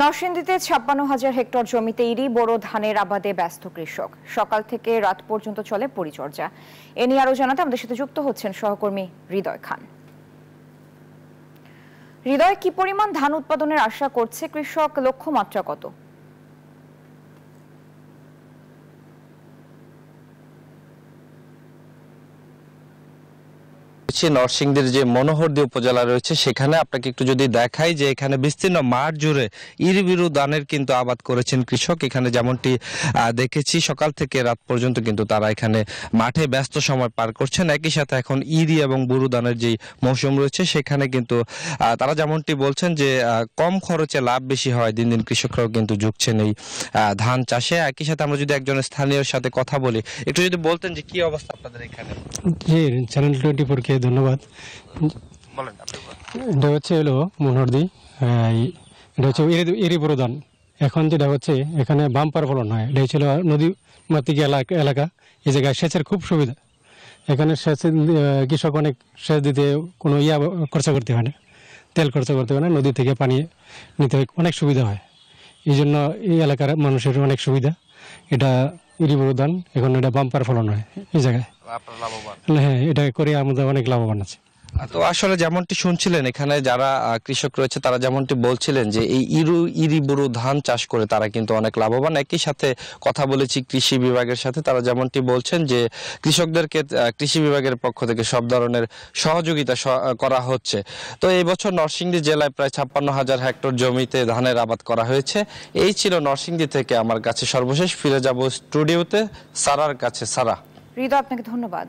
নরসিংদীতে ৫৬,০০০ হেক্টর জমিতে ইরি বোরো ধানের আবাদে ব্যস্ত কৃষক। সকাল থেকে রাত পর্যন্ত চলে পরিচর্যা। এ নিয়ে আরো জানাতে আমাদের সাথে যুক্ত হচ্ছেন সহকর্মী হৃদয় খান। হৃদয়, কি পরিমাণ ধান উৎপাদনের আশা করছে কৃষক? লক্ষ্যমাত্রা কত? নরসিংদীর যে মনোহরদী উপজেলা রয়েছে সেখানে আপনাকে একটু যদি দেখাই যে এখানে বিস্তীর্ণ মাঠ জুড়ে ইরি ধানের কিন্তু আবাদ করেছেন কৃষক। এখানে যেমনটি দেখেছি সকাল থেকে রাত পর্যন্ত কিন্তু তারা এখানে মাঠে ব্যস্ত সময় পার করছেন। একই সাথে এখন ইরি এবং বুরু ধানের যে মৌসুম রয়েছে সেখানে কিন্তু তারা যেমনটি বলছেন যে কম খরচে লাভ বেশি হয়। দিন দিন কৃষকরাও কিন্তু ঝুঁকছেন এই ধান চাষে। একই সাথে আমরা যদি একজন স্থানীয় সাথে কথা বলি, একটু যদি বলতেন যে কি অবস্থা আপনাদের এখানে। জি, চ্যানেল 24 কে ধন্যবাদ। এটা হচ্ছে মনোহরদী, এটা হচ্ছে ইরি প্রধান। এখন যেটা হচ্ছে এখানে বাম্পার ফলন হয়। এটা ছিল নদী মাতৃক এলাকা, এই জায়গায় সেচের খুব সুবিধা। এখানে সেচের কৃষক অনেক সেচ দিতে কোনো খরচা করতে হয় না, তেল খরচা করতে হয় না, নদী থেকে পানি নিতে হয়, অনেক সুবিধা হয়। এই জন্য এই এলাকার মানুষের অনেক সুবিধা। এটা ইরি প্রধান, এখন এটা বাম্পার ফলন হয় এই জায়গায়। হ্যাঁ, এটা করে আমাদের অনেক লাভবান আছে। তো আসলে যেমনটি শুনছিলেন এখানে যারা কৃষক রয়েছে তারা যেমনটি বলছিলেন যে এই ইরি বুরু ধান চাষ করে তারা কিন্তু অনেক লাভবান। একই সাথে কথা বলেছি কৃষি বিভাগের সাথে, তারা যেমনটি বলছেন যে কৃষকদেরকে কৃষি বিভাগের পক্ষ থেকে সব ধরনের সহযোগিতা করা হচ্ছে। তো এই বছর নরসিংদী জেলায় প্রায় ৫৬,০০০ হেক্টর জমিতে ধানের আবাদ করা হয়েছে। এই ছিল নরসিংদী থেকে আমার কাছে সর্বশেষ। ফিরে যাব স্টুডিওতে সারার কাছে। সারা। হৃদয়, আপনাকে ধন্যবাদ।